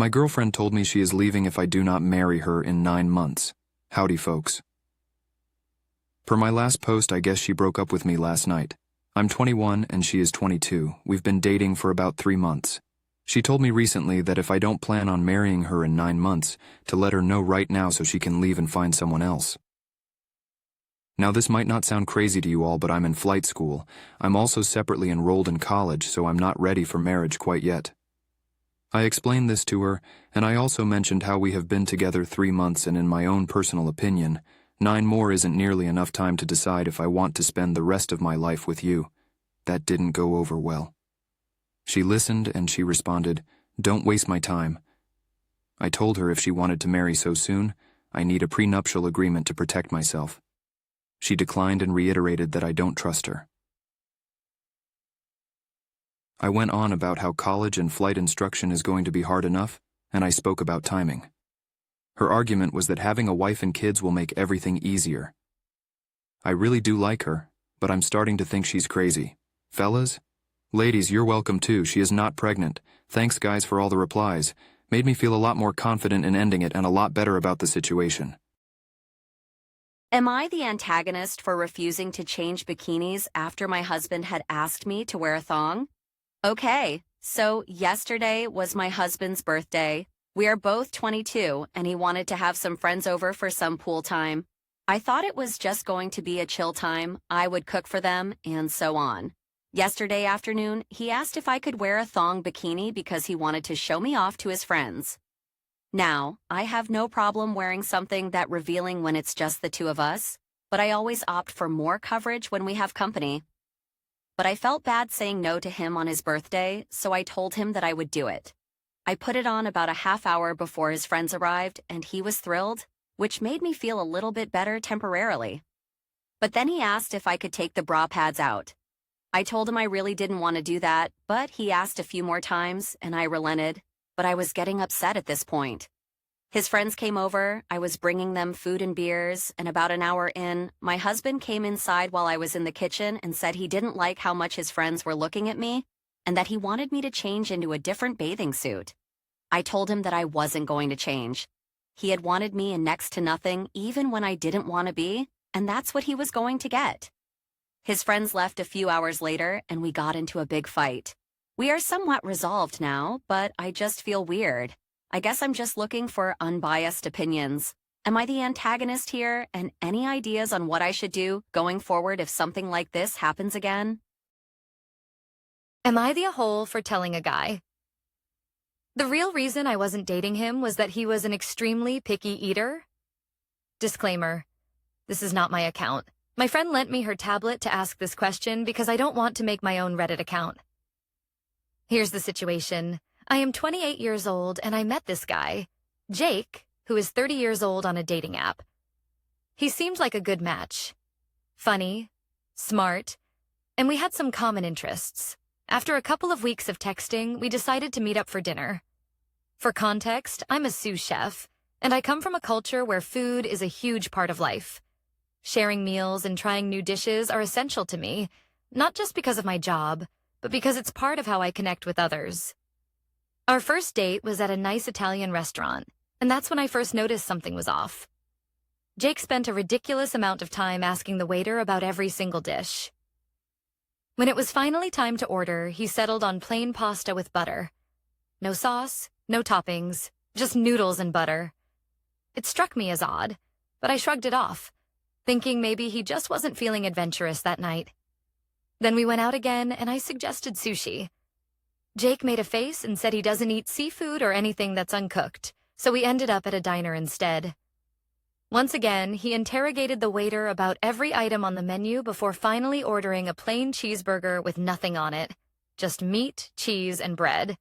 My girlfriend told me she is leaving if I do not marry her in 9 months. Howdy, folks. Per my last post, I guess she broke up with me last night. I'm 21 and she is 22. We've been dating for about 3 months. She told me recently that if I don't plan on marrying her in 9 months, to let her know right now so she can leave and find someone else. Now, this might not sound crazy to you all, but I'm in flight school. I'm also separately enrolled in college, so I'm not ready for marriage quite yet. I explained this to her, and I also mentioned how we have been together 3 months, and in my own personal opinion, 9 more isn't nearly enough time to decide if I want to spend the rest of my life with you. That didn't go over well. She listened and she responded, "Don't waste my time." I told her if she wanted to marry so soon, I need a prenuptial agreement to protect myself. She declined and reiterated that I don't trust her. I went on about how college and flight instruction is going to be hard enough, and I spoke about timing. Her argument was that having a wife and kids will make everything easier. I really do like her, but I'm starting to think she's crazy. Fellas? Ladies, you're welcome too. She is not pregnant. Thanks, guys, for all the replies. Made me feel a lot more confident in ending it and a lot better about the situation. Am I the antagonist for refusing to change bikinis after my husband had asked me to wear a thong? Okay, so yesterday was my husband's birthday. We are both 22, and he wanted to have some friends over for some pool time. I thought it was just going to be a chill time. I would cook for them, and so on. Yesterday afternoon, he asked if I could wear a thong bikini because he wanted to show me off to his friends. Now, I have no problem wearing something that revealing when it's just the two of us, but I always opt for more coverage when we have company. But I felt bad saying no to him on his birthday, so I told him that I would do it. I put it on about a half hour before his friends arrived, and he was thrilled, which made me feel a little bit better temporarily. But then he asked if I could take the bra pads out. I told him I really didn't want to do that, but he asked a few more times, and I relented, but I was getting upset at this point. His friends came over, I was bringing them food and beers, and about an hour in, my husband came inside while I was in the kitchen and said he didn't like how much his friends were looking at me, and that he wanted me to change into a different bathing suit. I told him that I wasn't going to change. He had wanted me in next to nothing even when I didn't want to be, and that's what he was going to get. His friends left a few hours later, and we got into a big fight. We are somewhat resolved now, but I just feel weird. I guess I'm just looking for unbiased opinions. Am I the antagonist here, and any ideas on what I should do going forward if something like this happens again? Am I the a-hole for telling a guy? The real reason I wasn't dating him was that he was an extremely picky eater. Disclaimer: this is not my account. My friend lent me her tablet to ask this question because I don't want to make my own Reddit account. Here's the situation. I am 28 years old and I met this guy, Jake, who is 30 years old, on a dating app. He seemed like a good match. Funny, smart, and we had some common interests. After a couple of weeks of texting, we decided to meet up for dinner. For context, I'm a sous chef, and I come from a culture where food is a huge part of life. Sharing meals and trying new dishes are essential to me, not just because of my job, but because it's part of how I connect with others. Our first date was at a nice Italian restaurant, and that's when I first noticed something was off. Jake spent a ridiculous amount of time asking the waiter about every single dish. When it was finally time to order, he settled on plain pasta with butter. No sauce, no toppings, just noodles and butter. It struck me as odd, but I shrugged it off, thinking maybe he just wasn't feeling adventurous that night. Then we went out again, and I suggested sushi. Jake made a face and said he doesn't eat seafood or anything that's uncooked, so we ended up at a diner instead. Once again, he interrogated the waiter about every item on the menu before finally ordering a plain cheeseburger with nothing on it, just meat, cheese, and bread.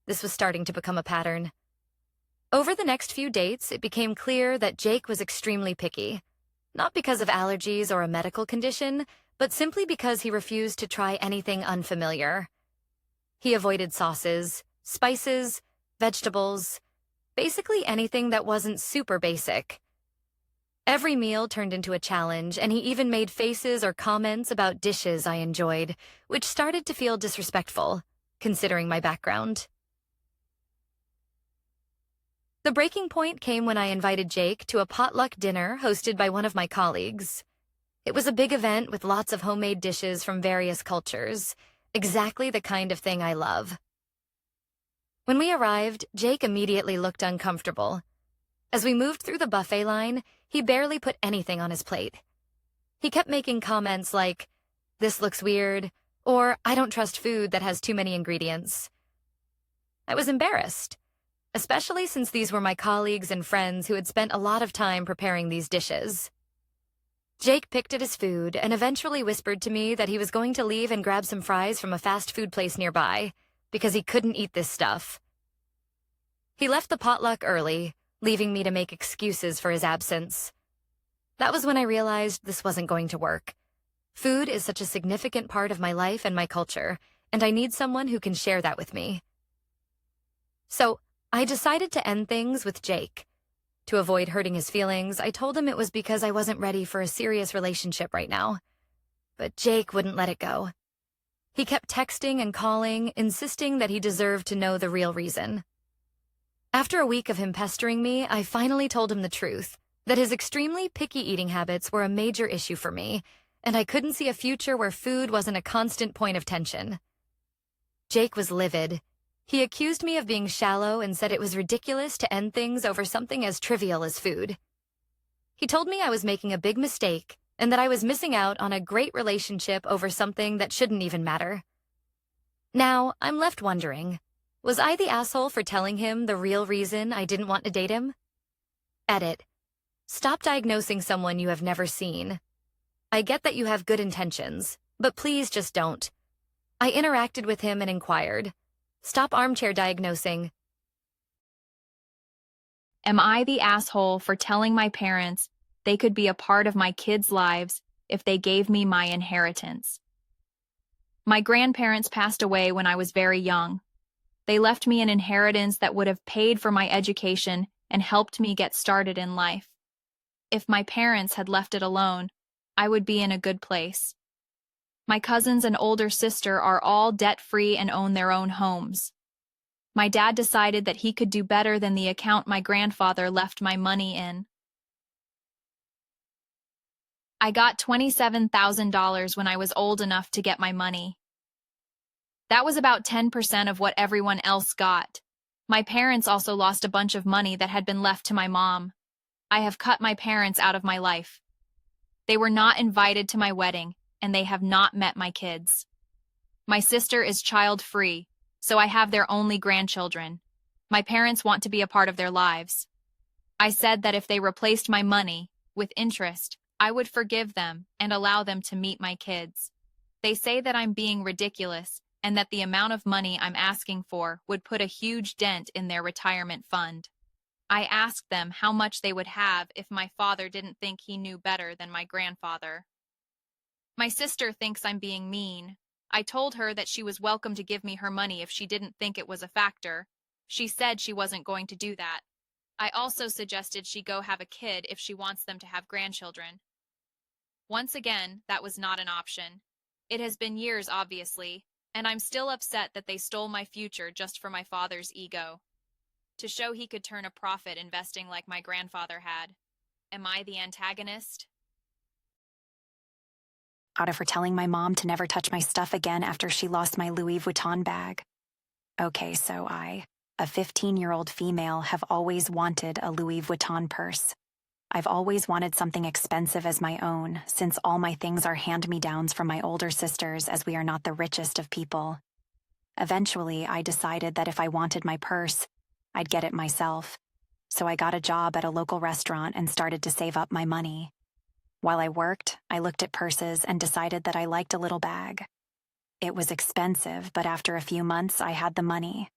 This was starting to become a pattern. Over the next few dates, it became clear that Jake was extremely picky, not because of allergies or a medical condition, but simply because he refused to try anything unfamiliar. He avoided sauces, spices, vegetables, basically anything that wasn't super basic. Every meal turned into a challenge, and he even made faces or comments about dishes I enjoyed, which started to feel disrespectful, considering my background. The breaking point came when I invited Jake to a potluck dinner hosted by one of my colleagues. It was a big event with lots of homemade dishes from various cultures, exactly the kind of thing I love. When we arrived, Jake immediately looked uncomfortable. As we moved through the buffet line, he barely put anything on his plate. He kept making comments like, "This looks weird," or "I don't trust food that has too many ingredients." I was embarrassed, especially since these were my colleagues and friends who had spent a lot of time preparing these dishes. Jake picked at his food and eventually whispered to me that he was going to leave and grab some fries from a fast food place nearby, because he couldn't eat this stuff. He left the potluck early, leaving me to make excuses for his absence. That was when I realized this wasn't going to work. Food is such a significant part of my life and my culture, and I need someone who can share that with me. So, I decided to end things with Jake. To avoid hurting his feelings, I told him it was because I wasn't ready for a serious relationship right now. But Jake wouldn't let it go. He kept texting and calling, insisting that he deserved to know the real reason. After a week of him pestering me, I finally told him the truth, that his extremely picky eating habits were a major issue for me, and I couldn't see a future where food wasn't a constant point of tension. Jake was livid. He accused me of being shallow and said it was ridiculous to end things over something as trivial as food. He told me I was making a big mistake and that I was missing out on a great relationship over something that shouldn't even matter. Now, I'm left wondering, was I the asshole for telling him the real reason I didn't want to date him? Edit. Stop diagnosing someone you have never seen. I get that you have good intentions, but please just don't. I interacted with him and inquired. Stop armchair diagnosing. Am I the asshole for telling my parents they could be a part of my kids' lives if they gave me my inheritance? My grandparents passed away when I was very young. They left me an inheritance that would have paid for my education and helped me get started in life. If my parents had left it alone, I would be in a good place. My cousins and older sister are all debt-free and own their own homes. My dad decided that he could do better than the account my grandfather left my money in. I got $27,000 when I was old enough to get my money. That was about 10% of what everyone else got. My parents also lost a bunch of money that had been left to my mom. I have cut my parents out of my life. They were not invited to my wedding, and they have not met my kids. My sister is child-free, so I have their only grandchildren. My parents want to be a part of their lives. I said that if they replaced my money with interest, I would forgive them and allow them to meet my kids. They say that I'm being ridiculous and that the amount of money I'm asking for would put a huge dent in their retirement fund. I asked them how much they would have if my father didn't think he knew better than my grandfather. My sister thinks I'm being mean. I told her that she was welcome to give me her money if she didn't think it was a factor. She said she wasn't going to do that. I also suggested she go have a kid if she wants them to have grandchildren. Once again, that was not an option. It has been years, obviously, and I'm still upset that they stole my future just for my father's ego. To show he could turn a profit investing like my grandfather had. Am I the antagonist? Out of her telling my mom to never touch my stuff again after she lost my Louis Vuitton bag. Okay, so I, a 15-year-old female, have always wanted a Louis Vuitton purse. I've always wanted something expensive as my own, since all my things are hand-me-downs from my older sisters, as we are not the richest of people. Eventually, I decided that if I wanted my purse, I'd get it myself. So I got a job at a local restaurant and started to save up my money. While I worked, I looked at purses and decided that I liked a little bag. It was expensive, but after a few months, I had the money.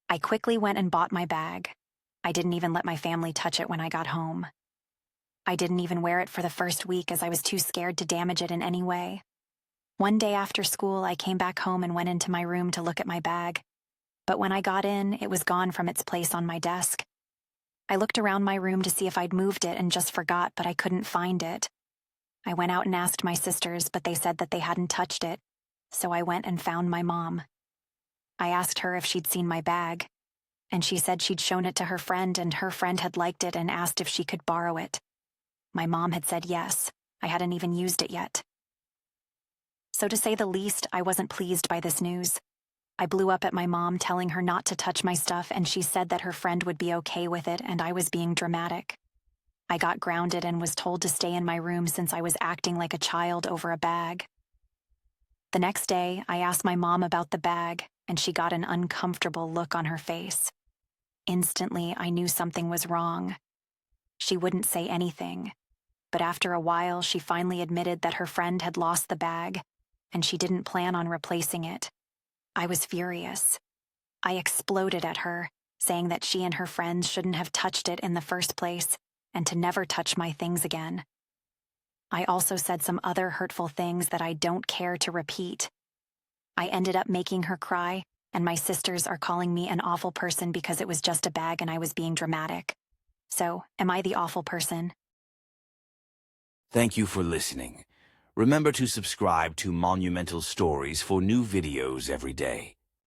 I quickly went and bought my bag. I didn't even let my family touch it when I got home. I didn't even wear it for the first week as I was too scared to damage it in any way. One day after school, I came back home and went into my room to look at my bag. But when I got in, it was gone from its place on my desk. I looked around my room to see if I'd moved it and just forgot, but I couldn't find it. I went out and asked my sisters, but they said that they hadn't touched it, so I went and found my mom. I asked her if she'd seen my bag. and she said she'd shown it to her friend and her friend had liked it and asked if she could borrow it. My mom had said yes. I hadn't even used it yet. So to say the least, I wasn't pleased by this news. I blew up at my mom telling her not to touch my stuff, and she said that her friend would be okay with it and I was being dramatic. I got grounded and was told to stay in my room since I was acting like a child over a bag. The next day, I asked my mom about the bag, and she got an uncomfortable look on her face. Instantly, I knew something was wrong. She wouldn't say anything, but after a while, she finally admitted that her friend had lost the bag, and she didn't plan on replacing it. I was furious. I exploded at her, saying that she and her friends shouldn't have touched it in the first place, and to never touch my things again. I also said some other hurtful things that I don't care to repeat. I ended up making her cry, and my sisters are calling me an awful person because it was just a bag and I was being dramatic. So, am I the awful person? Thank you for listening. Remember to subscribe to Monumental Stories for new videos every day.